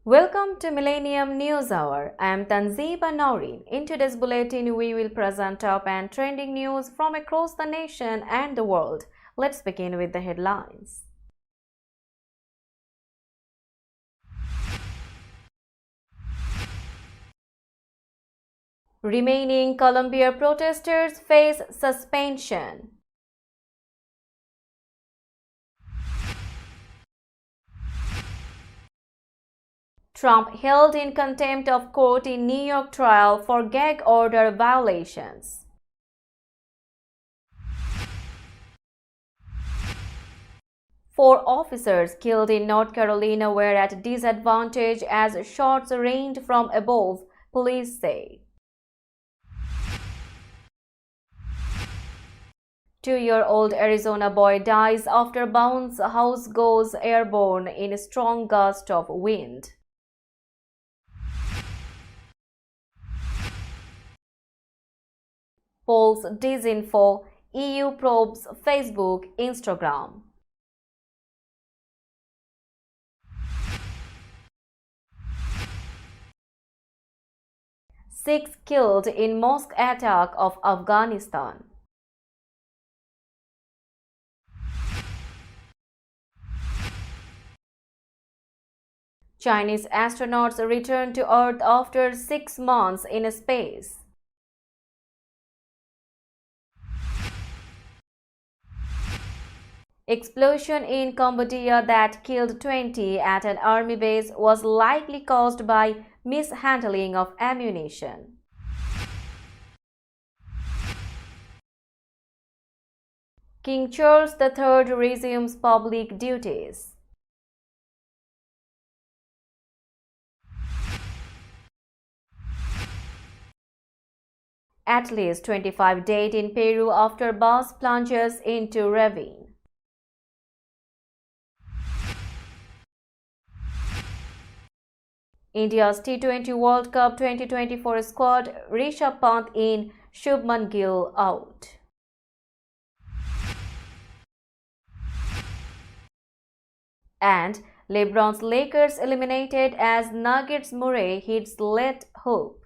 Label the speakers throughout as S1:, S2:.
S1: Welcome to Millennium News Hour. I am Tanzeeba Noreen. In today's bulletin, we will present top and trending news from across the nation and the world. Let's begin with the headlines. Remaining Colombia protesters face suspension. Trump held in contempt of court in New York trial for gag order violations. Four officers killed in North Carolina were at disadvantage as shots rained from above, police say. 2-year-old Arizona boy dies after bounce house goes airborne in a strong gust of wind. Polls disinfo, EU probes Facebook, Instagram. Six killed in mosque attack of Afghanistan. Chinese astronauts return to Earth after 6 months in space. Explosion in Cambodia that killed 20 at an army base was likely caused by mishandling of ammunition. King Charles III resumes public duties. At least 25 dead in Peru after bus plunges into ravine. India's T20 World Cup 2024 squad, Rishabh Pant in, Shubman Gill out. And LeBron's Lakers eliminated as Nuggets Murray hits let hope.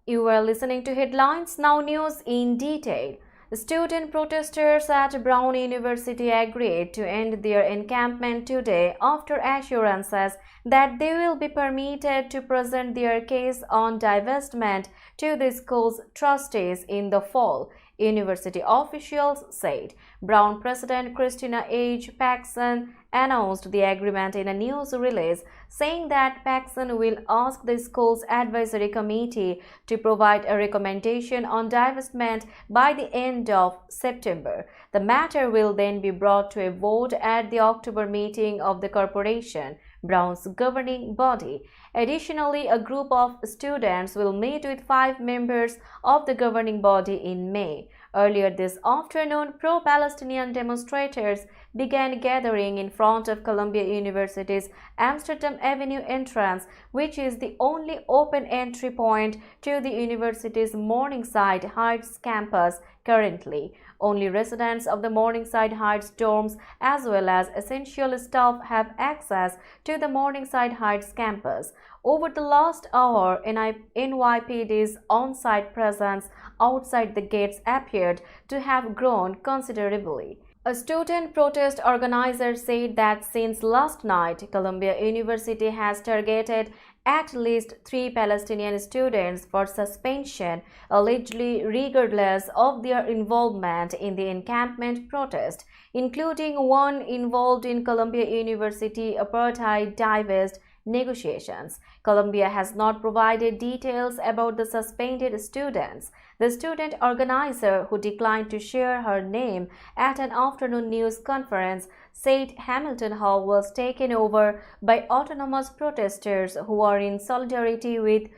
S1: You are listening to Headlines, now news in detail. Student protesters at Brown University agreed to end their encampment today after assurances that they will be permitted to present their case on divestment to the school's trustees in the fall, university officials said. Brown President Christina H. Paxson announced the agreement in a news release, saying that Paxson will ask the school's advisory committee to provide a recommendation on divestment by the end of September. The matter will then be brought to a vote at the October meeting of the corporation, Brown's governing body. Additionally, a group of students will meet with 5 members of the governing body in May. Earlier this afternoon, pro-Palestinian demonstrators began gathering in front of Columbia University's Amsterdam Avenue entrance, which is the only open entry point to the university's Morningside Heights campus currently. Only residents of the Morningside Heights dorms as well as essential staff have access to the Morningside Heights campus. Over the last hour, NYPD's on-site presence outside the gates appeared to have grown considerably. A student protest organizer said that since last night, Columbia University has targeted at least 3 Palestinian students for suspension, allegedly regardless of their involvement in the encampment protest, including one involved in Columbia University apartheid divest negotiations. Columbia has not provided details about the suspended students. The student organizer, who declined to share her name at an afternoon news conference, said Hamilton Hall was taken over by autonomous protesters who are in solidarity with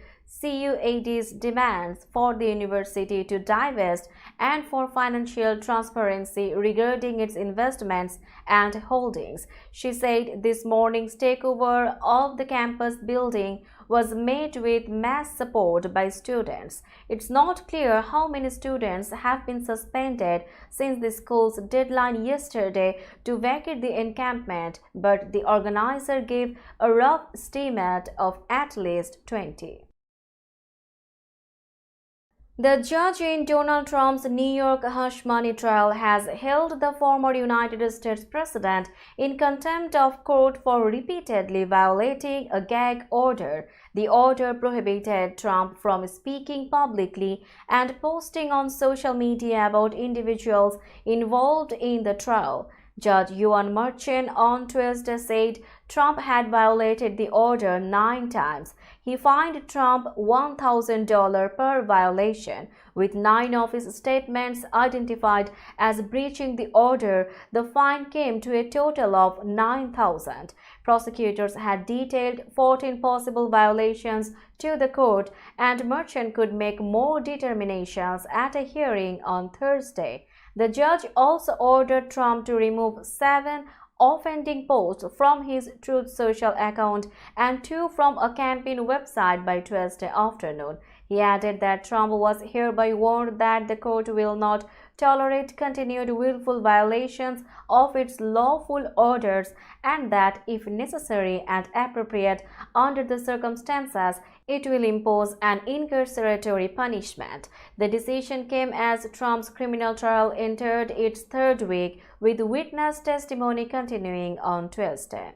S1: CUAD's demands for the university to divest and for financial transparency regarding its investments and holdings. She said this morning's takeover of the campus building was met with mass support by students. It's not clear how many students have been suspended since the school's deadline yesterday to vacate the encampment, but the organizer gave a rough estimate of at least 20. The judge in Donald Trump's New York hush money trial has held the former United States president in contempt of court for repeatedly violating a gag order. The order prohibited Trump from speaking publicly and posting on social media about individuals involved in the trial. Judge Ewan Merchant on Tuesday said Trump had violated the order 9 times. He fined Trump $1,000 per violation, with 9 of his statements identified as breaching the order. The fine came to a total of $9,000. Prosecutors had detailed 14 possible violations to the court, and Merchant could make more determinations at a hearing on Thursday. The judge also ordered Trump to remove 7 offending posts from his Truth Social account and 2 from a campaign website by Tuesday afternoon. He added that Trump was hereby warned that the court will not tolerate continued willful violations of its lawful orders and that, if necessary and appropriate under the circumstances, it will impose an incarceratory punishment. The decision came as Trump's criminal trial entered its 3rd week, with witness testimony continuing on Tuesday.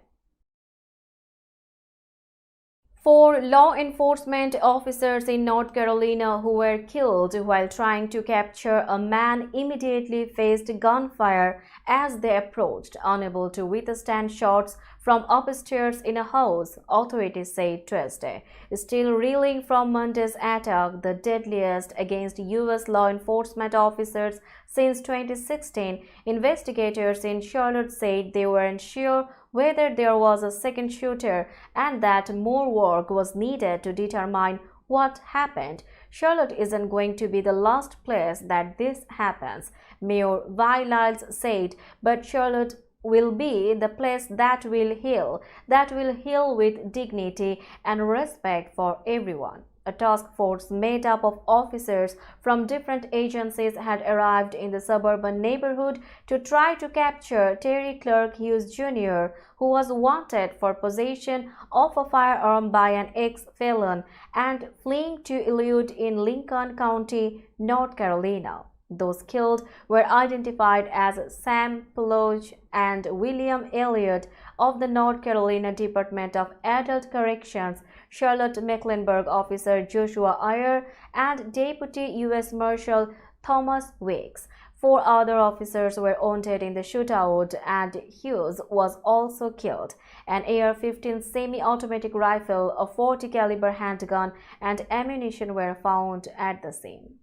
S1: 4 law enforcement officers in North Carolina who were killed while trying to capture a man immediately faced gunfire as they approached, unable to withstand shots from upstairs in a house, authorities said Tuesday. Still reeling from Monday's attack, the deadliest against U.S. law enforcement officers since 2016, investigators in Charlotte said they weren't sure whether there was a second shooter and that more work was needed to determine what happened. Charlotte isn't going to be the last place that this happens, Mayor Vilas said, but Charlotte will be the place that will heal with dignity and respect for everyone. A task force made up of officers from different agencies had arrived in the suburban neighborhood to try to capture Terry Clark Hughes Jr., who was wanted for possession of a firearm by an ex-felon and fleeing to elude in Lincoln County, North Carolina. Those killed were identified as Sam Peloge and William Elliott of the North Carolina Department of Adult Corrections, Charlotte-Mecklenburg officer Joshua Ayer, and Deputy U.S. Marshal Thomas Weeks. 4 other officers were wounded in the shootout, and Hughes was also killed. An AR-15 semi-automatic rifle, a .40 caliber handgun, and ammunition were found at the scene.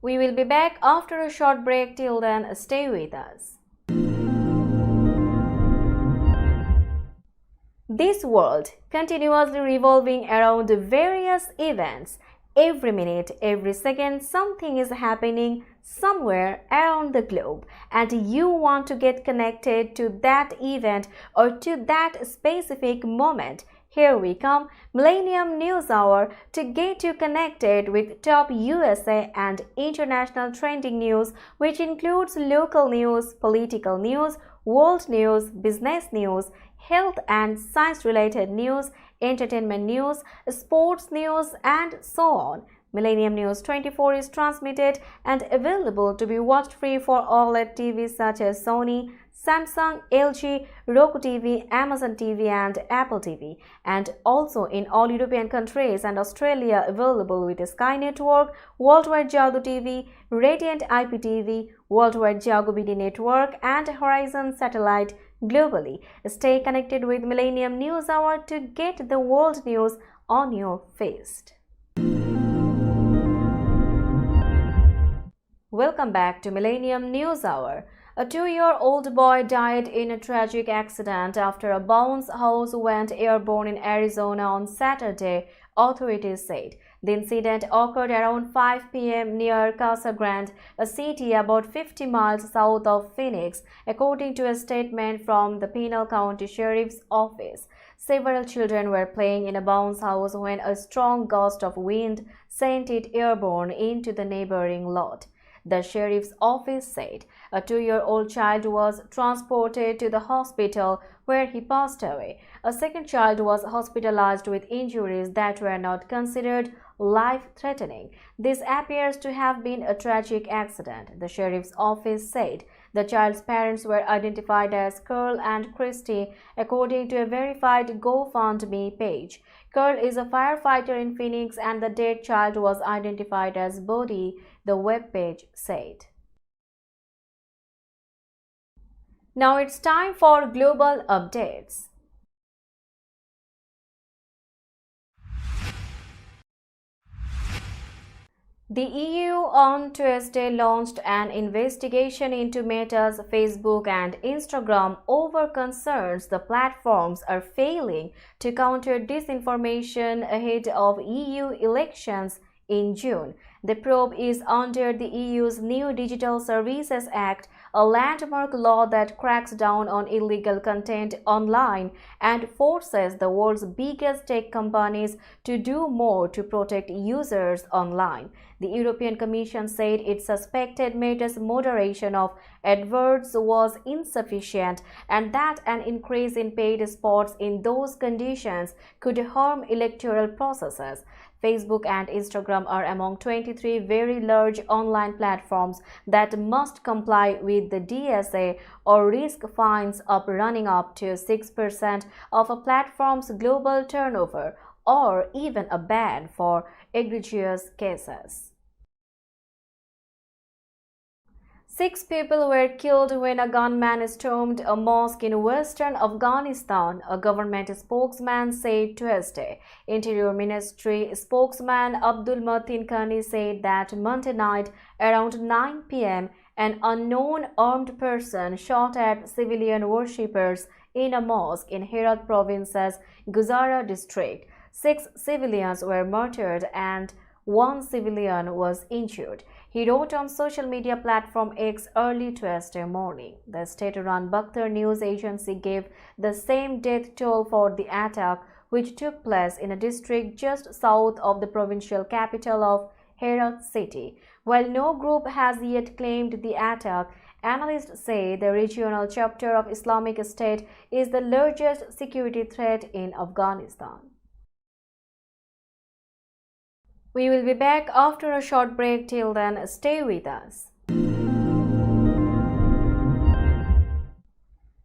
S1: We will be back after a short break. Till then, stay with us. This world continuously revolving around various events. Every minute, every second, something is happening somewhere around the globe, and you want to get connected to that event or to that specific moment. Here we come, Millennium News Hour, to get you connected with top USA and international trending news, which includes local news, political news, world news, business news, health and science-related news, entertainment news, sports news, and so on. Millennium News 24 is transmitted and available to be watched free for OLED TVs such as Sony, Samsung, LG, Roku TV, Amazon TV, and Apple TV, and also in all European countries and Australia available with Sky Network, Worldwide Jago TV, Radiant IPTV, Worldwide Jago BD Network, and Horizon Satellite globally. Stay connected with Millennium News Hour to get the world news on your feast. Welcome back to Millennium News Hour. A 2-year-old boy died in a tragic accident after a bounce house went airborne in Arizona on Saturday, authorities said. The incident occurred around 5 p.m. near Casa Grande, a city about 50 miles south of Phoenix, according to a statement from the Pinal County Sheriff's Office. Several children were playing in a bounce house when a strong gust of wind sent it airborne into the neighboring lot. The sheriff's office said a 2-year-old child was transported to the hospital where he passed away. A second child was hospitalized with injuries that were not considered life-threatening. This appears to have been a tragic accident, the sheriff's office said. The child's parents were identified as Carl and Christy, according to a verified GoFundMe page. Carl is a firefighter in Phoenix and the dead child was identified as Bodhi, the webpage said. Now it's time for global updates. The EU on Tuesday launched an investigation into Meta's Facebook and Instagram over concerns the platforms are failing to counter disinformation ahead of EU elections in June. The probe is under the EU's new Digital Services Act, a landmark law that cracks down on illegal content online and forces the world's biggest tech companies to do more to protect users online. The European Commission said it suspected Meta's moderation of adverts was insufficient and that an increase in paid spots in those conditions could harm electoral processes. Facebook and Instagram are among 23 very large online platforms that must comply with the DSA or risk fines running up to 6% of a platform's global turnover or even a ban for egregious cases. 6 people were killed when a gunman stormed a mosque in western Afghanistan, a government spokesman said Tuesday. Interior Ministry spokesman Abdul Matin Khani said that Monday night around 9 p.m., an unknown armed person shot at civilian worshippers in a mosque in Herat province's Guzara district. 6 civilians were murdered and 1 civilian was injured. He wrote on social media platform X early Tuesday morning. The state-run Bakhtar news agency gave the same death toll for the attack, which took place in a district just south of the provincial capital of Herat city. While no group has yet claimed the attack, analysts say the regional chapter of Islamic State is the largest security threat in Afghanistan. We will be back after a short break. Till then, stay with us.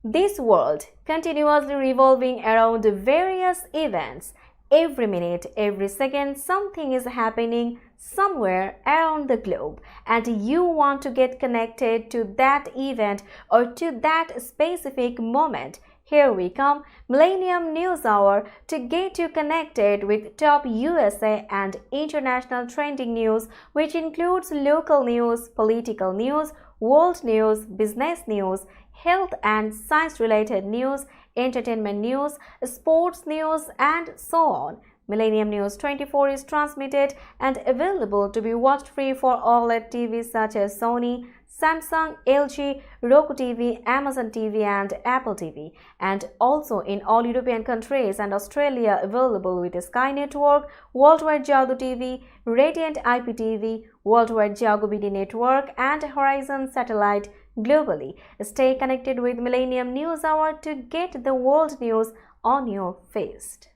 S1: This world continuously revolving around various events. Every minute, every second, something is happening somewhere around the globe, and you want to get connected to that event or to that specific moment. Here we come, Millennium News Hour, to get you connected with top USA and international trending news, which includes local news, political news, world news, business news, health and science-related news, entertainment news, sports news, and so on. Millennium News 24 is transmitted and available to be watched free for OLED TVs such as Sony, Samsung, LG, Roku TV, Amazon TV and Apple TV, and also in all European countries and Australia available with Sky Network, Worldwide Jago TV, Radiant IPTV, Worldwide Jago BD Network and Horizon Satellite globally. Stay connected with Millennium News Hour to get the world news on your feast.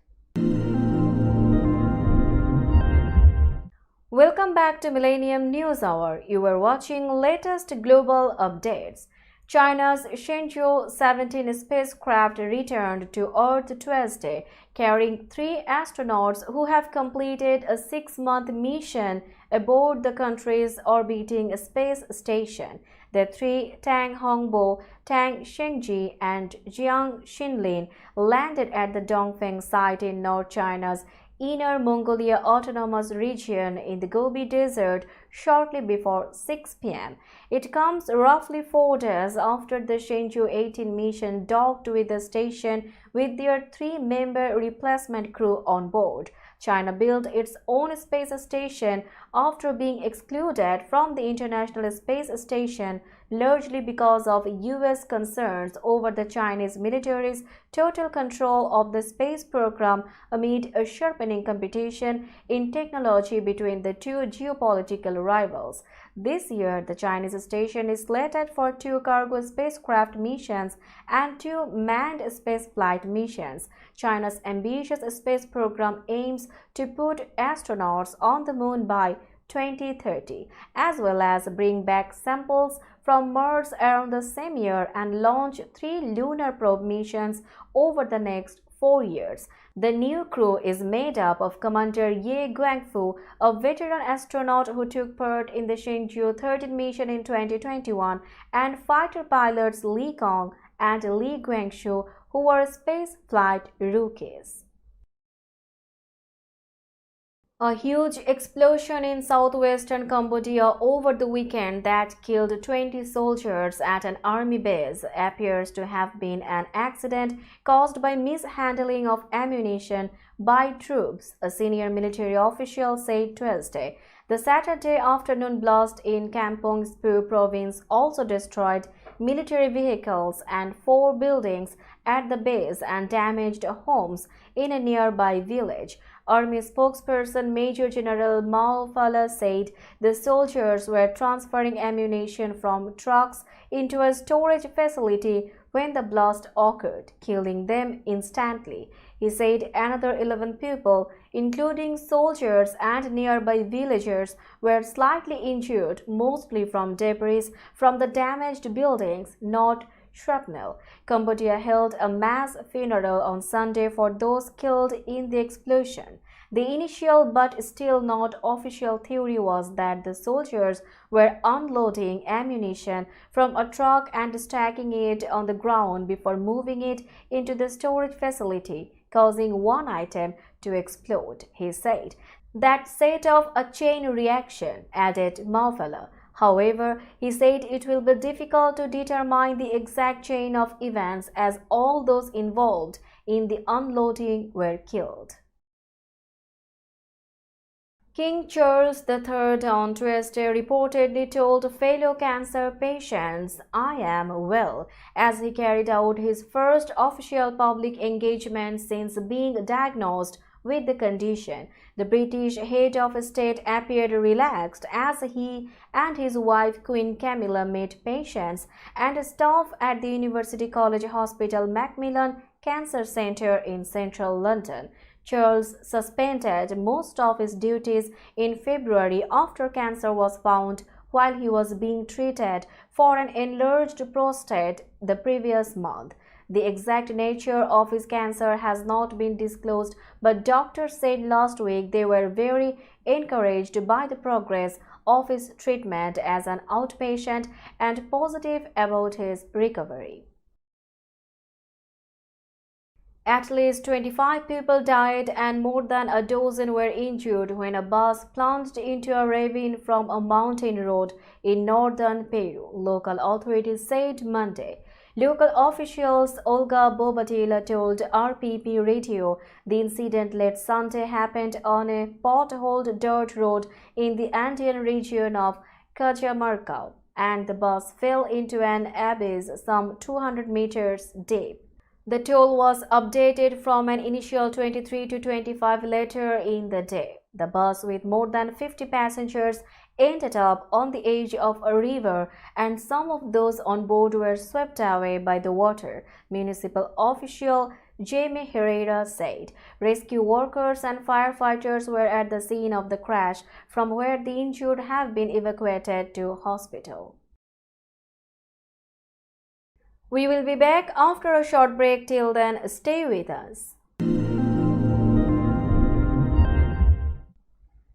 S1: Welcome back to Millennium News Hour. You are watching latest global updates. China's Shenzhou 17 spacecraft returned to Earth Tuesday, carrying 3 astronauts who have completed a 6-month mission aboard the country's orbiting space station. The 3, Tang Hongbo, Tang Shengji, and Jiang Xinlin, landed at the Dongfeng site in North China's Inner Mongolia Autonomous Region in the Gobi Desert shortly before 6 p.m. It comes roughly 4 days after the Shenzhou 18 mission docked with the station with their 3-member replacement crew on board. China built its own space station after being excluded from the International Space Station largely because of US concerns over the Chinese military's total control of the space program amid a sharpening competition in technology between the two geopolitical rivals. This year, the Chinese station is slated for 2 cargo spacecraft missions and 2 manned spaceflight missions. China's ambitious space program aims to put astronauts on the moon by 2030, as well as bring back samples from Mars around the same year and launch 3 lunar probe missions over the next 4 years. The new crew is made up of Commander Ye Guangfu, a veteran astronaut who took part in the Shenzhou 13 mission in 2021, and fighter pilots Li Gong and Li Guangshu, who were space flight rookies. A huge explosion in southwestern Cambodia over the weekend that killed 20 soldiers at an army base appears to have been an accident caused by mishandling of ammunition by troops, a senior military official said Tuesday. The Saturday afternoon blast in Kampong Speu province also destroyed military vehicles and 4 buildings at the base and damaged homes in a nearby village. Army spokesperson Major General Mao Fala said the soldiers were transferring ammunition from trucks into a storage facility when the blast occurred, killing them instantly. He said another 11 people, including soldiers and nearby villagers, were slightly injured, mostly from debris from the damaged buildings, not shrapnel. Cambodia held a mass funeral on Sunday for those killed in the explosion. The initial but still not official theory was that the soldiers were unloading ammunition from a truck and stacking it on the ground before moving it into the storage facility, causing one item to explode, he said. That set off a chain reaction, added Maufala. However, he said it will be difficult to determine the exact chain of events as all those involved in the unloading were killed. King Charles III on Tuesday reportedly told fellow cancer patients, "I am well," as he carried out his first official public engagement since being diagnosed with the condition. The British head of state appeared relaxed as he and his wife Queen Camilla met patients and staff at the University College Hospital Macmillan Cancer Centre in central London. Charles suspended most of his duties in February after cancer was found while he was being treated for an enlarged prostate the previous month. The exact nature of his cancer has not been disclosed, but doctors said last week they were very encouraged by the progress of his treatment as an outpatient and positive about his recovery. At least 25 people died and more than a dozen were injured when a bus plunged into a ravine from a mountain road in northern Peru, local authorities said Monday. Local officials Olga Bobatila told RPP Radio the incident late Sunday happened on a potholed dirt road in the Andean region of Cajamarca, and the bus fell into an abyss some 200 meters deep. The toll was updated from an initial 23 to 25 later in the day. The bus, with more than 50 passengers, ended up on the edge of a river, and some of those on board were swept away by the water, municipal official Jaime Herrera said. Rescue workers and firefighters were at the scene of the crash, from where the injured have been evacuated to hospital. We will be back after a short break. Till then, stay with us.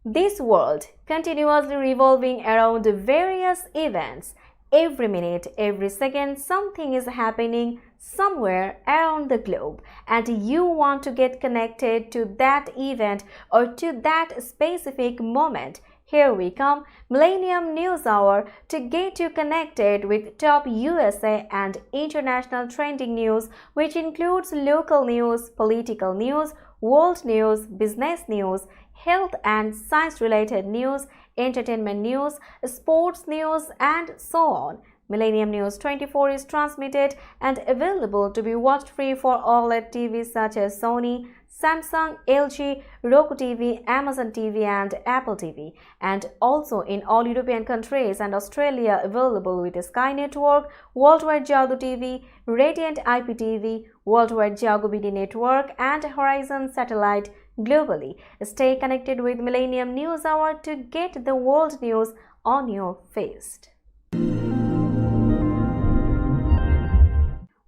S1: This world continuously revolving around various events. Every minute, every second, something is happening somewhere around the globe, and you want to get connected to that event or to that specific moment. Here we come, Millennium News Hour, to get you connected with top USA and international trending news, which includes local news, political news, world news, business news, health and science-related news, entertainment news, sports news, and so on. Millennium News 24 is transmitted and available to be watched free for OLED TVs such as Sony, Samsung, LG, Roku TV, Amazon TV and Apple TV, and also in all European countries and Australia available with Sky Network, Worldwide Jago TV, Radiant IPTV, Worldwide Jago BD Network and Horizon Satellite globally. Stay connected with Millennium News Hour to get the world news on your feed.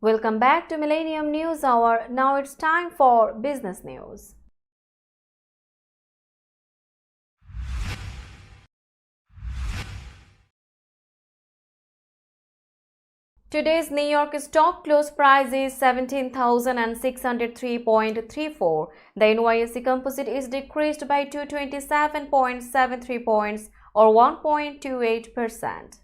S1: Welcome back to Millennium News Hour. Now it's time for business news. Today's New York stock close price is 17,603.34. The NYSE Composite is decreased by 227.73 points or 1.28%.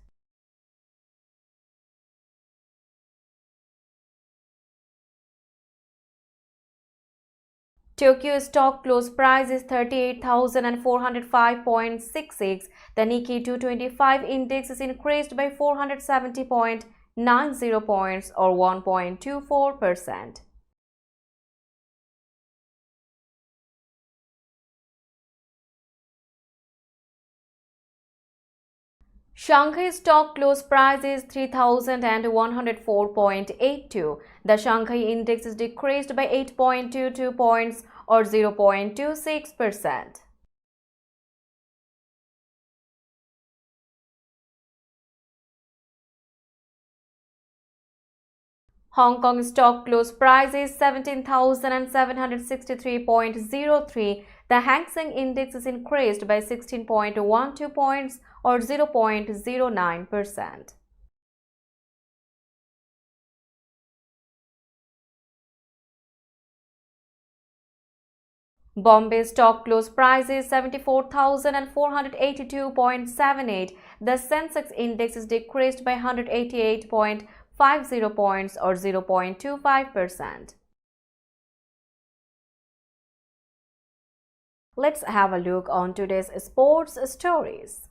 S1: Tokyo stock close price is 38,405.66. The Nikkei 225 index is increased by 470.90 points or 1.24%. Shanghai stock close price is 3,104.82. The Shanghai index is decreased by 8.22 points or 0.26%. Hong Kong stock close price is 17,763.03. The Hang Seng index is increased by 16.12 points or 0.09%. Bombay stock close price is 74,482.78. The Sensex index is decreased by 188.50 points or 0.25%. Let's have a look on today's sports stories.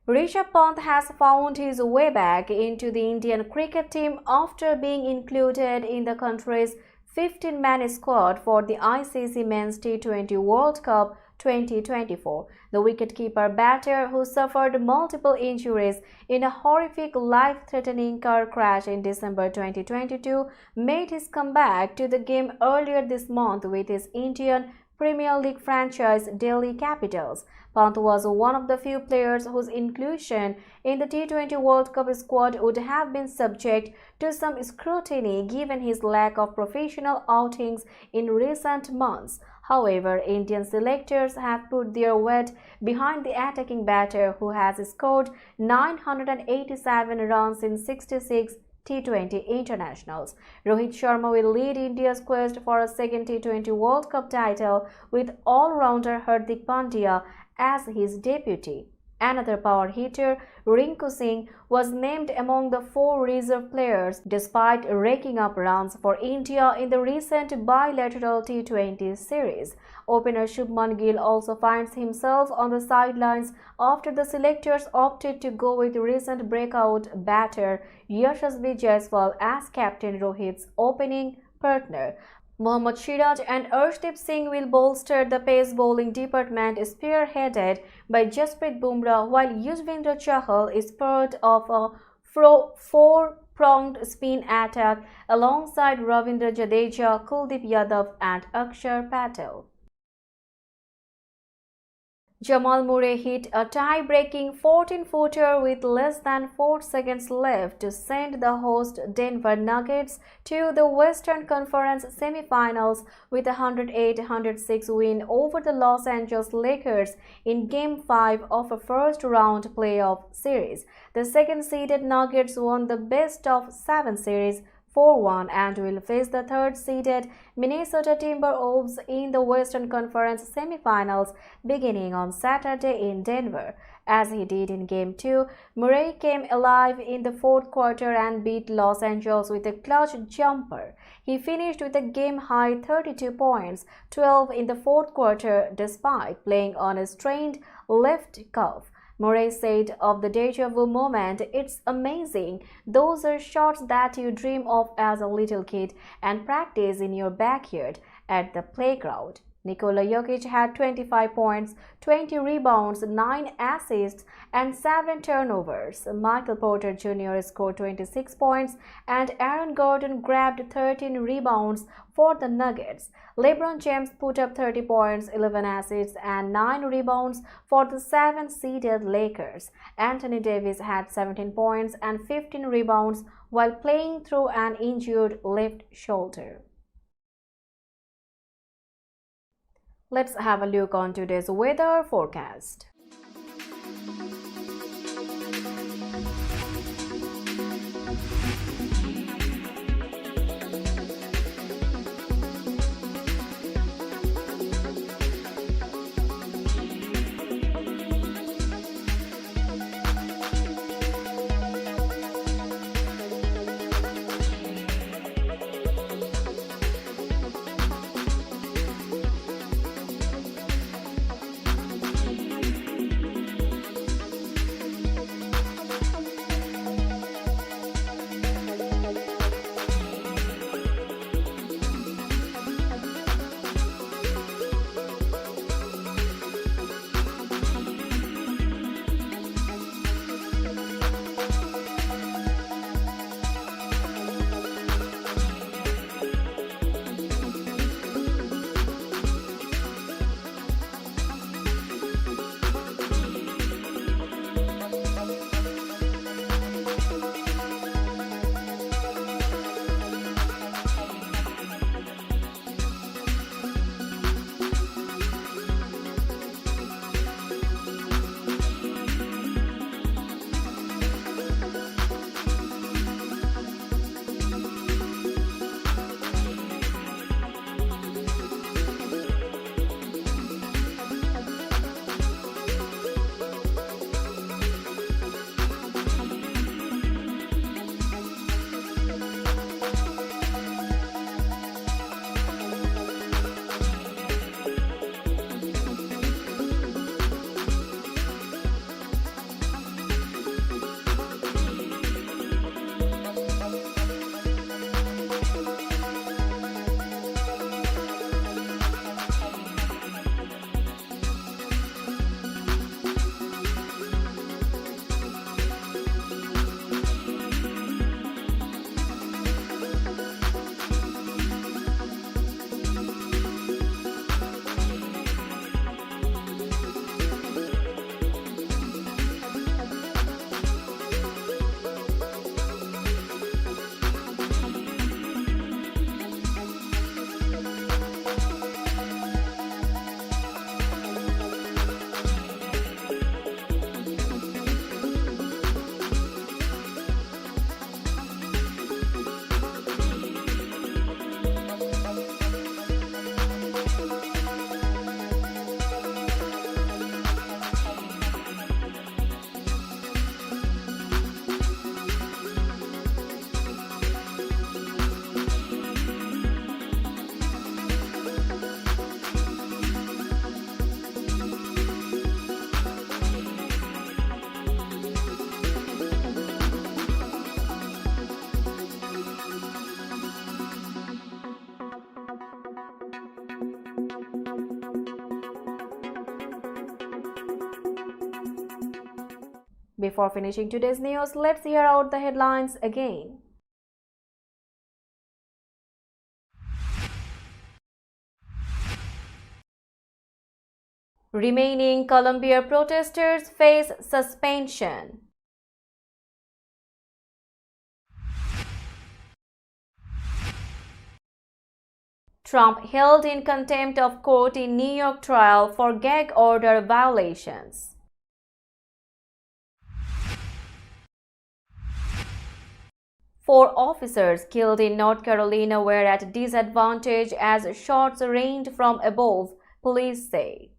S1: Rishabh Pant has found his way back into the Indian cricket team after being included in the country's 15-man squad for the ICC Men's T20 World Cup 2024. The wicketkeeper batter, who suffered multiple injuries in a horrific life-threatening car crash in December 2022, made his comeback to the game earlier this month with his Indian Premier League franchise Delhi Capitals. Pant was one of the few players whose inclusion in the T20 World Cup squad would have been subject to some scrutiny given his lack of professional outings in recent months. However, Indian selectors have put their weight behind the attacking batter, who has scored 987 runs in 66 T20 internationals. Rohit Sharma will lead India's quest for a second T20 World Cup title with all-rounder Hardik Pandya as his deputy. Another power hitter, Rinku Singh, was named among the 4 reserve players despite raking up runs for India in the recent bilateral T20 series. Opener Shubman Gill also finds himself on the sidelines after the selectors opted to go with recent breakout batter Yashasvi Jaiswal as Captain Rohit's opening partner. Mohammad Siraj and Arshdeep Singh will bolster the pace bowling department spearheaded by Jasprit Bumrah, while Yuzvendra Chahal is part of a four-pronged spin attack alongside Ravindra Jadeja, Kuldeep Yadav and Akshar Patel. Jamal Murray hit a tie-breaking 14-footer with less than 4 seconds left to send the host Denver Nuggets to the Western Conference semifinals with a 108-106 win over the Los Angeles Lakers in Game 5 of a first-round playoff series. The second-seeded Nuggets won the best-of-7 series 4-1 and will face the third-seeded Minnesota Timberwolves in the Western Conference semifinals beginning on Saturday in Denver. as he did in Game 2, Murray came alive in the fourth quarter and beat Los Angeles with a clutch jumper. He finished with a game-high 32 points, 12 in the fourth quarter, despite playing on a strained left calf. Murray said of the deja vu moment, "It's amazing. Those are shots that you dream of as a little kid and practice in your backyard at the playground." Nikola Jokic had 25 points, 20 rebounds, 9 assists, and 7 turnovers. Michael Porter Jr. scored 26 points, and Aaron Gordon grabbed 13 rebounds for the Nuggets. LeBron James put up 30 points, 11 assists, and 9 rebounds for the 7th-seeded Lakers. Anthony Davis had 17 points and 15 rebounds while playing through an injured left shoulder. Let's have a look on today's weather forecast. Before finishing today's news, let's hear out the headlines again. Remaining Colombia protesters face suspension. Trump held in contempt of court in New York trial for gag order violations. Four officers killed in North Carolina were at disadvantage as shots rained from above, police say.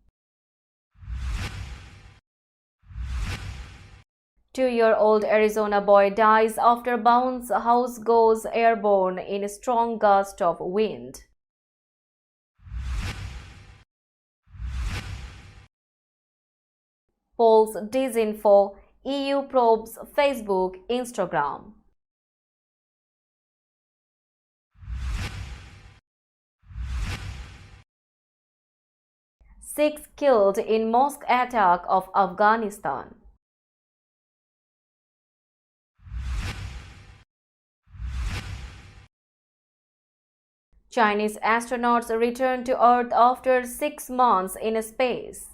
S1: 2-year-old Arizona boy dies after bounce house goes airborne in a strong gust of wind. Polls disinfo, EU probes Facebook, Instagram. Six killed in mosque attack of Afghanistan. Chinese astronauts return to Earth after 6 months in space.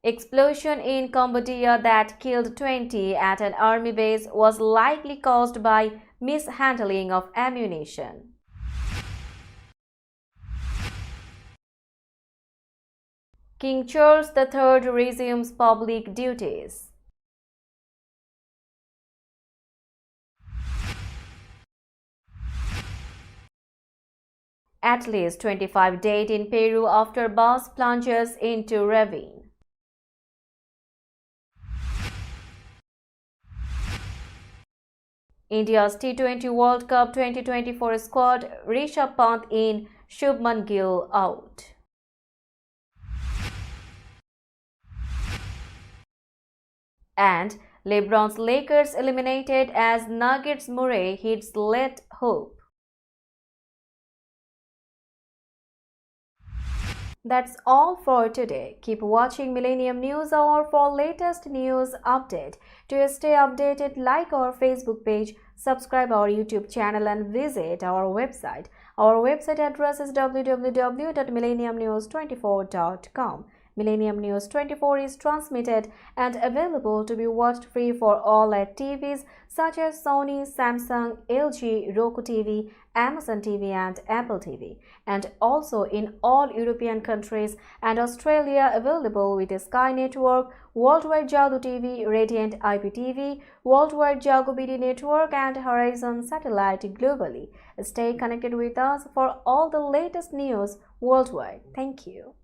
S1: Explosion in Cambodia that killed 20 at an army base was likely caused by mishandling of ammunition. King Charles III resumes public duties. At least 25 dead in Peru after bus plunges into ravine. India's T20 World Cup 2024 squad, Rishabh Pant in, Shubman Gill out. And LeBron's Lakers eliminated as Nuggets Murray hits let hope. That's all for today. Keep watching Millennium News Hour for latest news update. To stay updated, like our Facebook page, subscribe our YouTube channel and visit our website. Our website address is www.millenniumnews24.com. Millennium News 24 is transmitted and available to be watched free for all at TVs such as Sony, Samsung, LG, Roku TV, Amazon TV and Apple TV, and also in all European countries and Australia, available with Sky Network, Worldwide Jago TV, Radiant IPTV, Worldwide Jago BD Network and Horizon Satellite globally. Stay connected with us for all the latest news worldwide. Thank you.